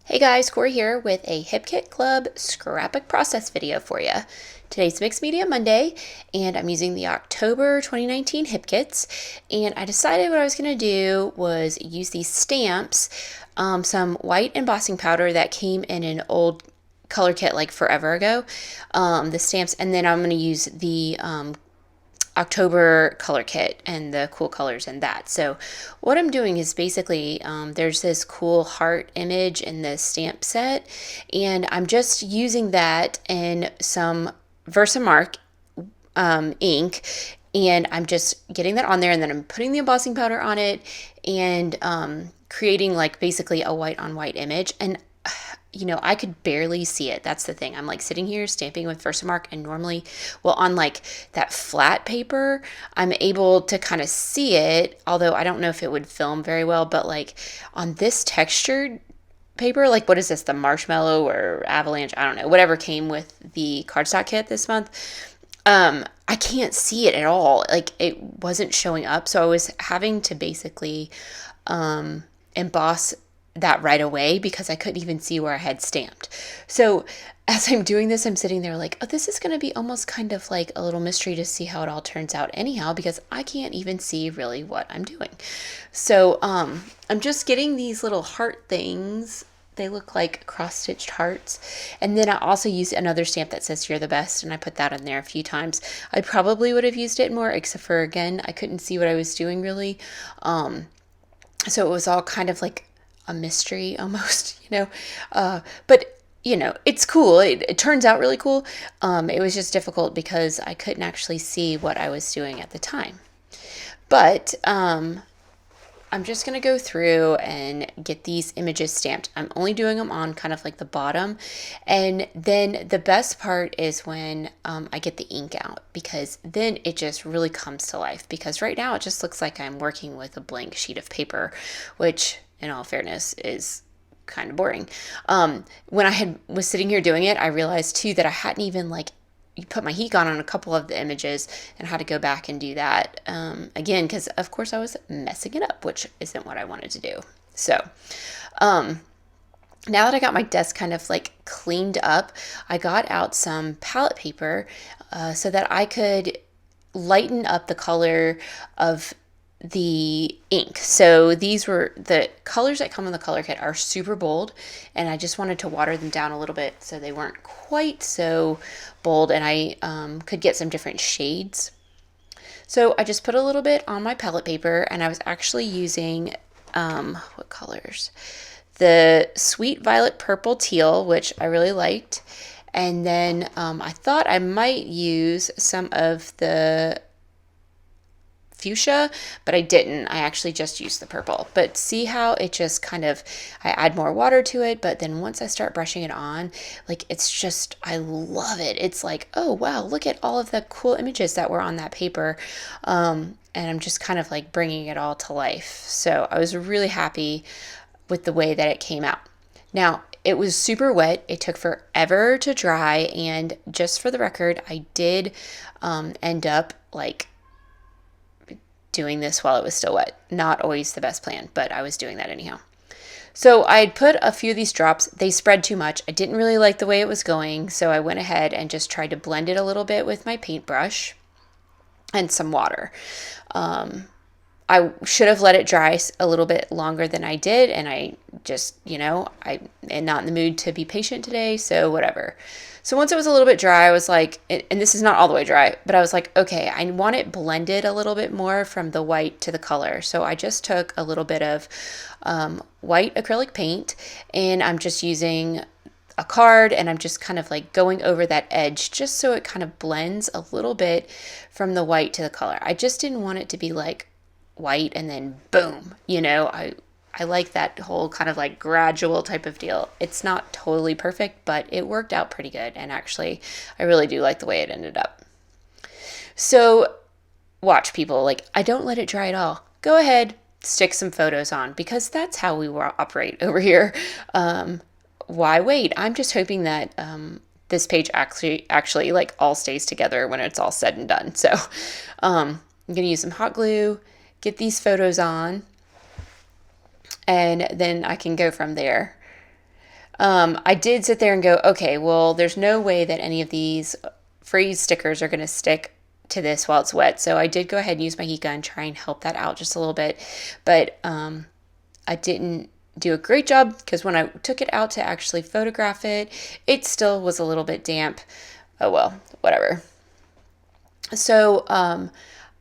Hey guys, Corrie here with a Hip Kit Club Scrapbook process video for you. Today's Mixed Media Monday, and I'm using the October 2019 Hip Kits, and I decided what I was going to do was use these stamps, some white embossing powder that came in an old color kit like forever ago, the stamps, and then I'm going to use the October color kit and the cool colors in that. So what I'm doing is basically there's this cool heart image in the stamp set, and I'm just using that in some Versamark ink, and I'm just getting that on there, and then I'm putting the embossing powder on it and creating like basically a white on white image. And I could barely see it. That's the thing. I'm like sitting here stamping with Versamark, and normally, well, on like that flat paper, I'm able to kind of see it, although I don't know if it would film very well. But like on this textured paper, like what is this, the marshmallow or avalanche? I don't know, whatever came with the cardstock kit this month. I can't see it at all. Like it wasn't showing up. So I was having to basically emboss that right away because I couldn't even see where I had stamped. So as I'm doing this, I'm sitting there like, oh, this is going to be almost kind of like a little mystery to see how it all turns out anyhow, because I can't even see really what I'm doing. So I'm just getting these little heart things. They look like cross-stitched hearts. And then I also used another stamp that says "You're the best," and I put that in there a few times. I probably would have used it more, except for, again, I couldn't see what I was doing really. So it was all kind of like a mystery almost, but it's cool. It turns out really cool. It was just difficult because I couldn't actually see what I was doing at the time. But I'm just going to go through and get these images stamped. I'm only doing them on kind of like the bottom. And then the best part is when I get the ink out, because then it just really comes to life. Because right now it just looks like I'm working with a blank sheet of paper, which in all fairness is kind of boring. When was sitting here doing it, I realized too that I hadn't even like put my heat gun on a couple of the images and had to go back and do that again, because of course I was messing it up, which isn't what I wanted to do. So now that I got my desk kind of like cleaned up, I got out some palette paper so that I could lighten up the color of the ink. So these were the colors that come in the color kit are super bold, and I just wanted to water them down a little bit so they weren't quite so bold, and I could get some different shades. So I just put a little bit on my palette paper, and I was actually using what colors? The Sweet Violet Purple Teal, which I really liked, and then I thought I might use some of the fuchsia, but I didn't. I actually just used the purple. But see how it just kind of, I add more water to it, but then once I start brushing it on, like it's just, I love it. It's like, oh wow, look at all of the cool images that were on that paper. And I'm just kind of like bringing it all to life. So I was really happy with the way that it came out. Now, it was super wet. It took forever to dry. And just for the record, I did end up like doing this while it was still wet. Not always the best plan, but I was doing that anyhow. So I had put a few of these drops. They spread too much. I didn't really like the way it was going, so I went ahead and just tried to blend it a little bit with my paintbrush and some water. I should have let it dry a little bit longer than I did, and I just, I am not in the mood to be patient today, so whatever. So once it was a little bit dry, I was like, and this is not all the way dry, but I was like, okay, I want it blended a little bit more from the white to the color. So I just took a little bit of white acrylic paint, and I'm just using a card, and I'm just kind of like going over that edge just so it kind of blends a little bit from the white to the color. I just didn't want it to be like white and then boom, I like that whole kind of like gradual type of deal. It's not totally perfect, but it worked out pretty good, and actually I really do like the way it ended up. So watch, people, like I don't let it dry at all. Go ahead, stick some photos on, because that's how we operate over here. Why wait? I'm just hoping that this page actually like all stays together when it's all said and done. So I'm gonna use some hot glue, get these photos on, and then I can go from there. I did sit there and go, okay, well, there's no way that any of these freeze stickers are going to stick to this while it's wet. So I did go ahead and use my heat gun, try and help that out just a little bit. But I didn't do a great job because when I took it out to actually photograph it, it still was a little bit damp. Oh well, whatever. So I'm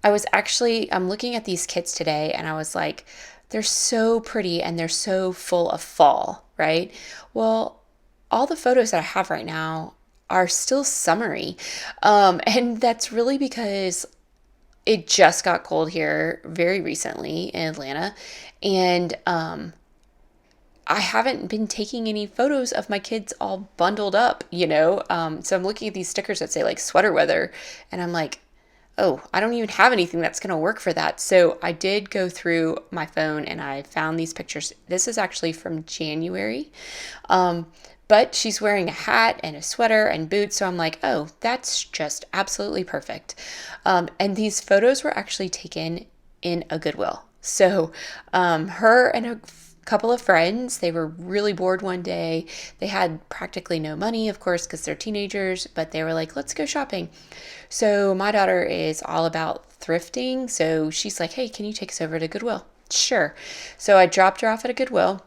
looking at these kits today and I was like, they're so pretty and they're so full of fall, right? Well, all the photos that I have right now are still summery. And that's really because it just got cold here very recently in Atlanta. And I haven't been taking any photos of my kids all bundled up, you know? So I'm looking at these stickers that say like sweater weather, and I'm like, oh, I don't even have anything that's going to work for that. So I did go through my phone and I found these pictures. This is actually from January. But she's wearing a hat and a sweater and boots. So I'm like, oh, that's just absolutely perfect. And these photos were actually taken in a Goodwill. So her and a couple of friends, they were really bored one day. They had practically no money, of course, because they're teenagers, but they were like, let's go shopping. So my daughter is all about thrifting. So she's like, hey, can you take us over to Goodwill? Sure. So I dropped her off at a Goodwill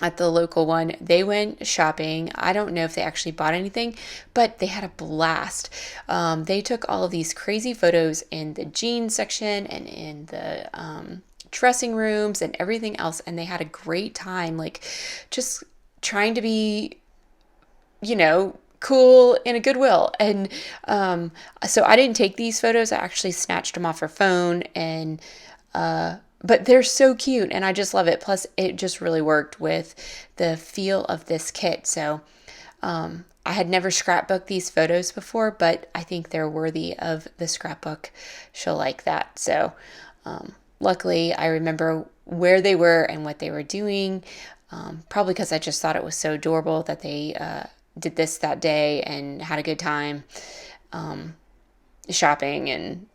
at the local one. They went shopping. I don't know if they actually bought anything, but they had a blast. They took all of these crazy photos in the jeans section and in the dressing rooms and everything else, and they had a great time, like just trying to be, you know, cool in a Goodwill. And so I didn't take these photos. I actually snatched them off her phone, and but they're so cute and I just love it. Plus it just really worked with the feel of this kit. So I had never scrapbooked these photos before, but I think they're worthy of the scrapbook. She'll like that. So luckily I remember where they were and what they were doing, probably because I just thought it was so adorable that they did this that day and had a good time shopping and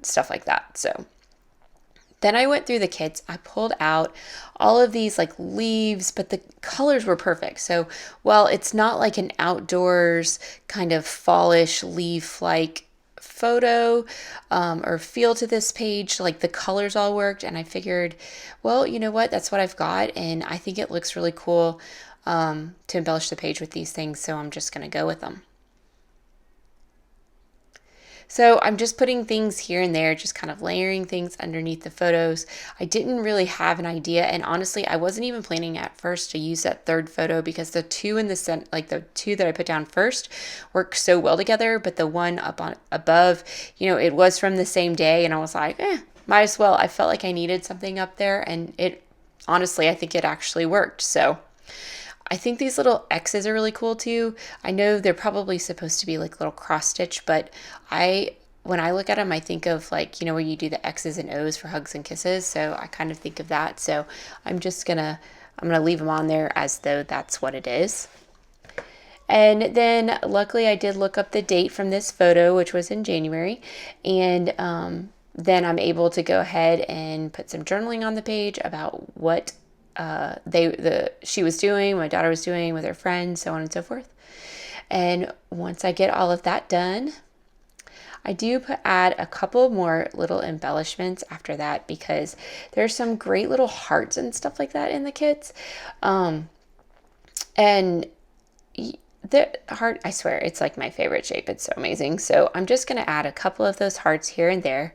stuff like that. So then I went through the kits. I pulled out all of these like leaves, but the colors were perfect. So while it's not like an outdoors kind of fallish leaf-like photo or feel to this page, like the colors all worked, and I figured, well, you know what? That's what I've got, and I think it looks really cool to embellish the page with these things, so I'm just going to go with them. So I'm just putting things here and there, just kind of layering things underneath the photos. I didn't really have an idea, and honestly, I wasn't even planning at first to use that third photo because the two in the like the two that I put down first work so well together, but the one up on above, you know, it was from the same day, and I was like, might as well. I felt like I needed something up there, and it honestly, I think it actually worked. So I think these little X's are really cool too. I know they're probably supposed to be like little cross stitch, but when I look at them, I think of like, you know, where you do the X's and O's for hugs and kisses. So I kind of think of that. So I'm gonna leave them on there as though that's what it is. And then luckily I did look up the date from this photo, which was in January. And then I'm able to go ahead and put some journaling on the page about what she was doing, my daughter was doing with her friends, so on and so forth. And once I get all of that done, I do add a couple more little embellishments after that because there's some great little hearts and stuff like that in the kits. And the heart, I swear, it's like my favorite shape. It's so amazing. So I'm just going to add a couple of those hearts here and there.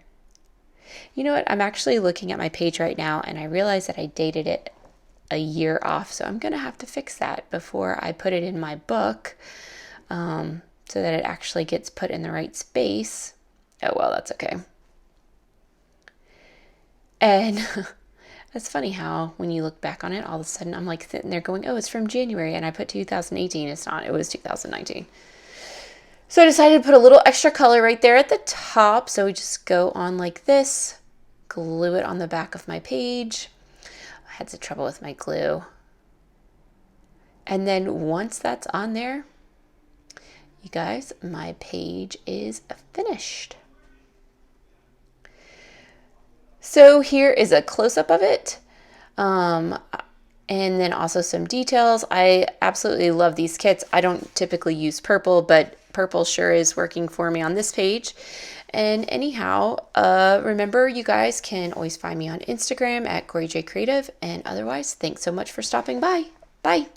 You know what? I'm actually looking at my page right now and I realize that I dated it a year off. So I'm going to have to fix that before I put it in my book so that it actually gets put in the right space. Oh, well, that's okay. And it's funny how when you look back on it, all of a sudden I'm like sitting there going, oh, it's from January. And I put 2018. It's not. It was 2019. So I decided to put a little extra color right there at the top. So we just go on like this, glue it on the back of my page. I had some trouble with my glue. And then once that's on there, you guys, my page is finished. So here is a close-up of it. and then also some details. I absolutely love these kits. I don't typically use purple, but purple sure is working for me on this page. And anyhow, remember, you guys can always find me on Instagram at Corrie J Creative. And otherwise, thanks so much for stopping by. Bye.